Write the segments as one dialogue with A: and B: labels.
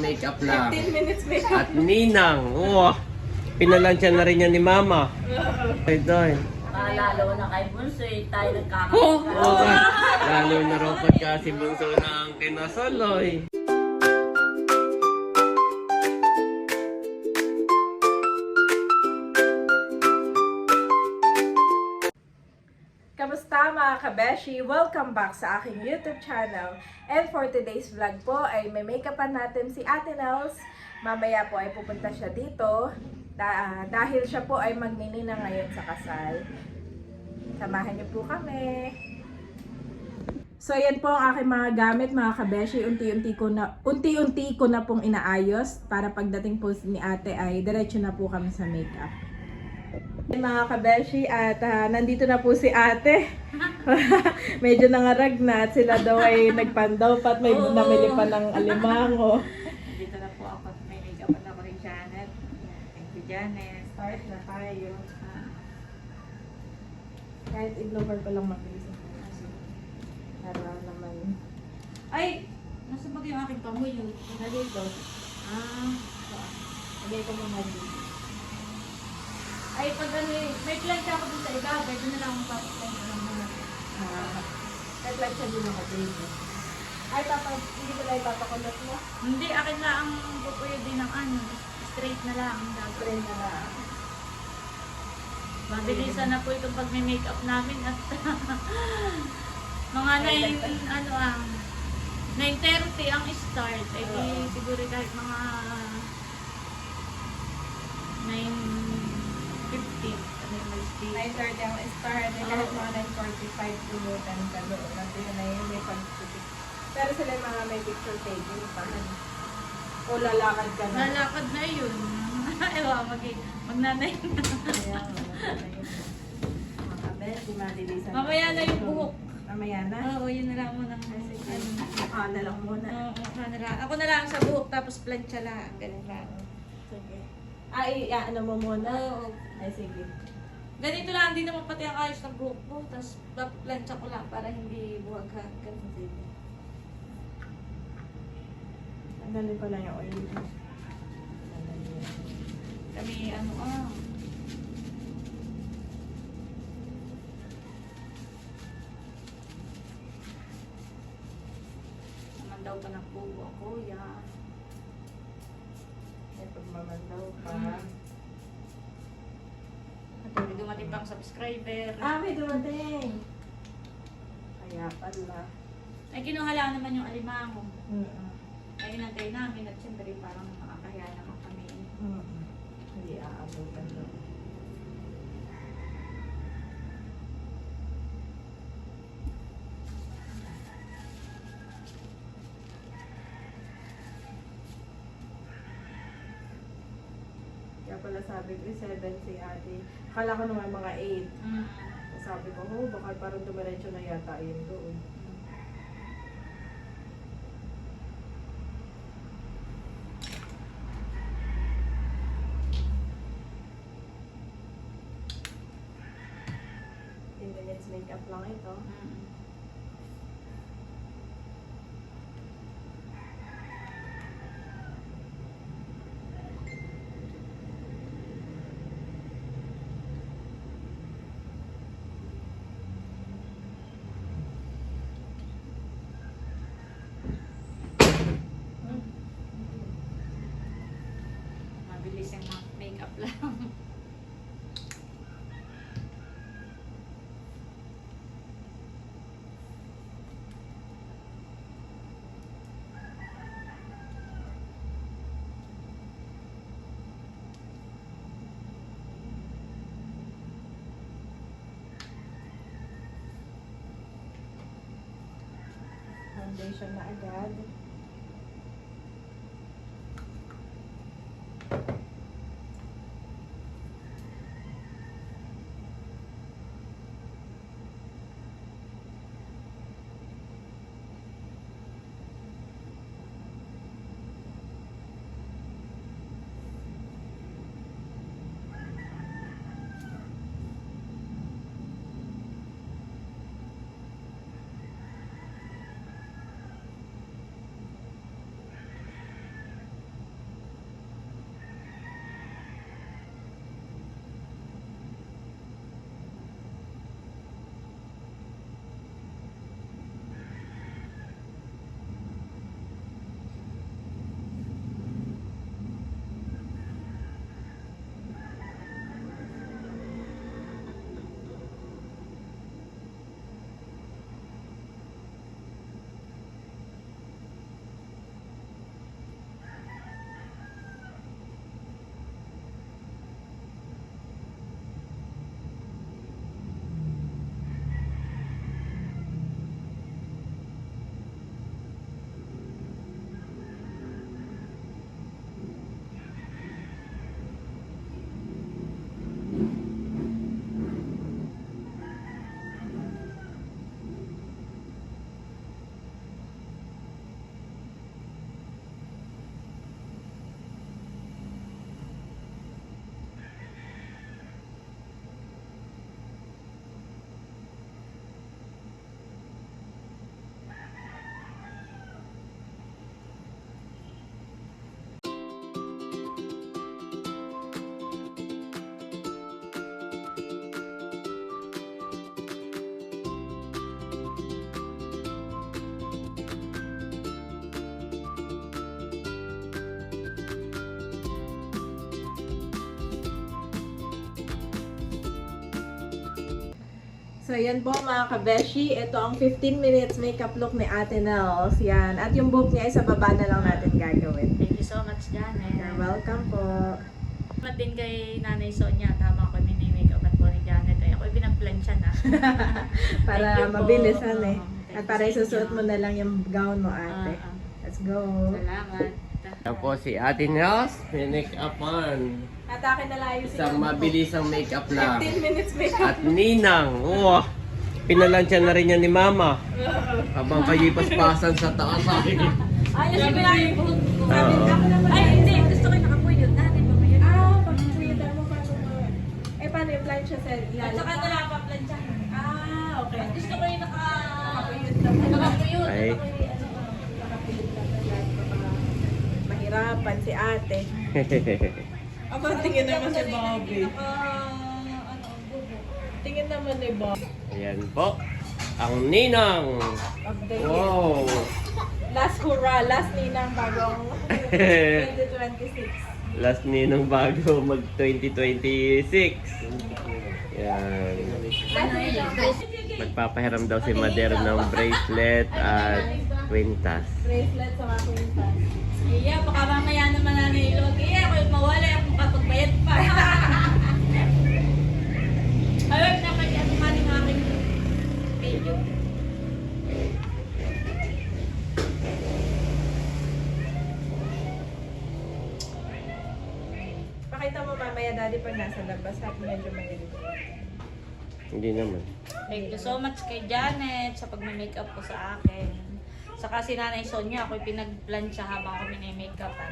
A: makeup lang.
B: 15 minutes makeup.
A: At ninang. Oh, pinalansya na rin yan ni Mama. Idol.
C: Lalo na kay Bunso, tayo
A: Oh,
C: nagkakasal.
A: lalo na raw pagka si Bunso na ang kinasaloy.
B: Kamusta mga kabeshi? Welcome back sa aking YouTube channel. And for today's vlog po ay may make-upan natin si Ate Nels. Mamaya po ay pupunta siya dito dahil siya po ay magninina ngayon sa kasal. Samahan niyo po kami. So ayan po ang aking mga gamit mga kabeshi. Unti-unti ko na pong inaayos para pagdating po ni Ate ay diretso na po kami sa make-up. Mga kabeshi at nandito na po si Ate. Medyo nangarag na at sila daw ay nagpandaw pa at may namili pa ng alimango.
C: Dito na po ako. May make-up na ako rin Janet. Thank you, Janet.
B: Start na tayo. Kahit i-blower ko lang mabilis. Para naman.
C: Ay! Nasa ba yung aking pamoy?
B: Nandito. Lagay ko muna dito.
C: Ay, pag ano may plancha ako dun sa ibabaw, doon na lang akong papaplancha lang muna.
B: Nag-light siya din ako dito. Ay, hindi ko lang ipapakulot mo.
C: Hindi, akin na ang pupuyo din ng ano. Straight na lang ang gagawin.
B: Trend na lang.
C: Mabilisan na po itong pag may make-up namin at mga 9:30 ang start. Ay di siguro kahit mga 9:50 kami mag-stay.
B: 9:30 ang start. Kahit mga 9:45 tulutan ka doon. Kasi yun na yun may pag-shooting. Pero sila yung mga may picture taking pa. O lalakad ka na.
C: Lalakad na yun. Ewa, magnanay na.
B: Kaya, mga best, malilisan.
C: Mamaya na yung buhok.
B: Mamaya na?
C: Oo, yun na lang muna.
B: Mukha na lang muna.
C: Oo, na lang. Ako na lang sa buhok tapos plancha lang. Ganun lang.
B: Sige. Ay, ano mo muna?
C: Oo.
B: Ay, sige.
C: Ganito lang, hindi naman pati ang ayos ng buhok ko. Tapos plancha ko lang para hindi buwaghan. Ganun.
B: Sige. Tanggalin ko lang yung oil.
C: Kami naman daw pa ng bubo ako, yan.
B: Ay, pagmamandaw pa.
C: May dumating pang subscriber.
B: May dumating. Kaya pala.
C: Ay, kinuha lang naman yung alimango. Ay, inantay namin at siyempre parang nakakahiya naman kami.
B: Hindi aabutan doon. Kaya pala sabi ko, 7 si ate. Akala ko naman mga 8. Sabi ko, baka parang dumiretso na yata yun doon. Makeup lang ito.
C: Mabilis yung makeup lang.
B: Foundation na agad. So, yan po mga kabeshi. Ito ang 15 minutes makeup look ni Ate Nels. Yan. At yung buhok niya ay sa baba na lang natin gagawin.
C: Thank you so much, Janet.
B: You're welcome po.
C: Salamat din kay Nanay Sonia. Tama ko mini-makeup at po ni Janet. Ay, ako'y pinag-plancha na.
B: Para
C: Thank you po.
B: mabilisan eh.
C: Thank
B: At
C: you
B: para
C: sa
B: isusuot
C: inyo.
B: mo na lang yung gown mo, ate. Let's go.
C: Salamat.
A: Yan po si Ate Nels, pinake-upan.
B: At akin na lang yung
A: Isang mabilisang makeup lang.
B: 15 minutes makeup.
A: At Ninang, pinalansya na rin yan ni Mama. Habang kayo'y paspasan sa taas.
C: Ay, kasi ko lang yung buhok ko.
A: Oo.
C: Ay, hindi. Gusto ko yung nakapuyod. Natin pa mayroon.
B: Pag-tweetan mo paano mo. Paano yung plancha sa
C: At
B: ilalagay?
C: saka ito lang pa-plancha.
B: Okay.
C: At gusto ko yung
B: Nakapuyod lang.
C: nakapuyod.
A: Ay.
B: Nakapuyod lang na dyan. Mahirapan si ate. Ako, tingin naman si Bobby. Tingin naman ni Bobby.
A: Ayan po, ang Ninang.
B: Of the year.
A: Wow.
B: Last hurrah, last ninang bagong 2026.
A: Last Ninang bago mag 2026. Yan.
B: Last ninang.
A: Magpapahiram daw si Mader ng bracelet at kwintas.
B: Bracelet sa mga quintas.
C: Iya, baka mamaya naman na nilog. Iya, ako yung mawala akong kapagbayad pa. Ayun, napagyan naman yung aking video.
B: Pakita mo mamaya, daddy, pag nasa labas at medyo malilig.
A: Hindi naman.
C: Thank you so much kay Janet sa pagme-makeup ko sa akin. Saka si Nanay Sonia, ako'y pinag-plancha habang ako mini-makeupan.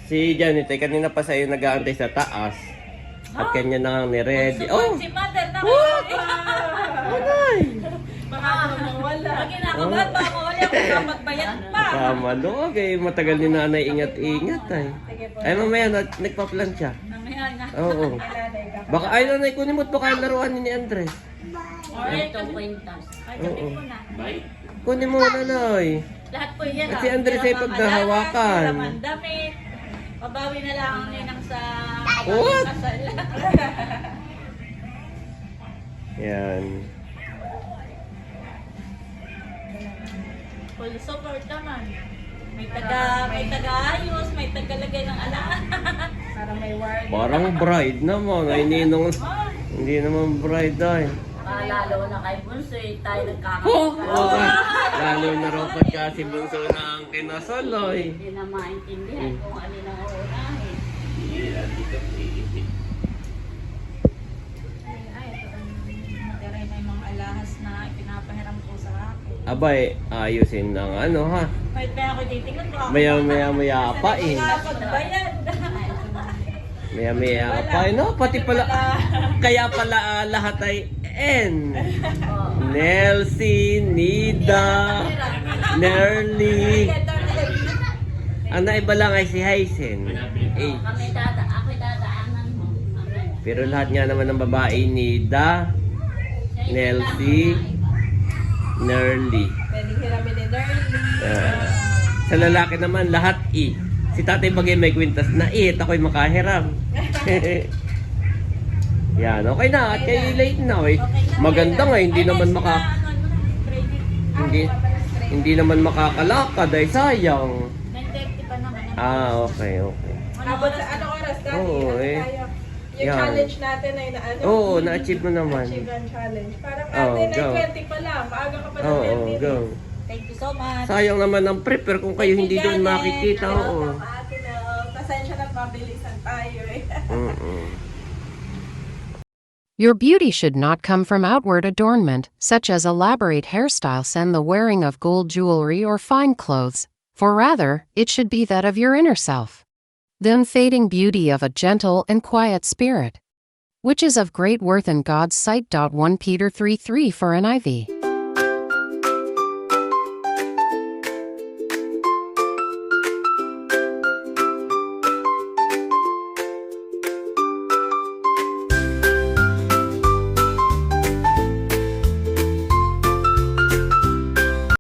A: Si Janet ay kanina pa sa'yo nag-aantay sa taas. At kanya na nga ni-ready.
C: Support
A: Oh!
C: si Mother na
A: Ay!
B: Baka wala.
C: Pag inakabat, baka mawala akong kapagbayad pa.
A: Tama no, okay. Matagal ni nanay ingat-ingat ay.
B: Sige po.
A: Ay mamaya, nagpa-plancha.
C: Mamaya na.
A: Oo.
B: Nanay ka.
A: Baka ay nanay, kunin mo at baka laruan ni Andres.
C: Alright, itong kwintas. Ay, gawin ko na.
A: Kunin mo nanay.
C: Lahat po yan.
A: At si Andres ay pagdahawakan.
C: Laman damit. Mabawi na lang ang ninang sa
A: What?
C: kasal.
A: Yan.
C: Full support naman. May taga-ayos, may tagalagay ng alaan.
B: Para may word.
A: Parang bride naman. Ay ninong. Hindi naman bride ay.
C: Lalo na kay Bunsoy, tayo
A: Oh! Okay. Lalo na raw pagka si Bunso na ang kinasaloy.
C: Hindi na maintindihan kung alin ang uunahin. Ay, ito ang may mga alahas na ipinapahiram ko sa akin.
A: Abay, ayusin ng ano ha.
C: Kahit kaya ako titingnan ko ako.
A: Maya pa eh.
C: Kapagbayad.
A: Maya pa eh. No, pati pala. Kaya pala lahat ay N. Nelsie, Nida, Nerly. Ang naiba lang ay si Hysen. H.
C: Ako'y dadaanan mo.
A: Pero lahat nga naman ng babae, Nida, Nelsie, Nerly.
B: Pwedeng hiramin ni Nerly.
A: Sa lalaki naman, lahat I. Si Tatay Bagay may kwintas na I at ako'y makahiram. Yan, okay na. At kayo late na eh. Maganda nga, hindi naman hindi naman makakalakad ay sayang.
C: 9:30 pa naman.
A: Okay.
B: Abot sa anong oras, daddy?
A: Oo,
B: Ano
A: eh.
B: tayo? Yung
A: Yan.
B: challenge natin ay na ano?
A: Oo, na-achieve mo naman.
B: Achieve ang challenge. Parang
A: Oo,
B: ate,
A: go.
B: 9:20 pa lang. Maaga ka pa ng
A: Oo,
B: 10
A: go.
C: Thank you so much.
A: Sayang naman ang prepare kung kayo hindi doon makikita. Oo.
B: Ate na, pasensya na pabilisan tayo eh.
D: Your beauty should not come from outward adornment, such as elaborate hairstyles and the wearing of gold jewelry or fine clothes, for rather, it should be that of your inner self. The unfading beauty of a gentle and quiet spirit, which is of great worth in God's sight. 1 Peter 3:3 for NIV.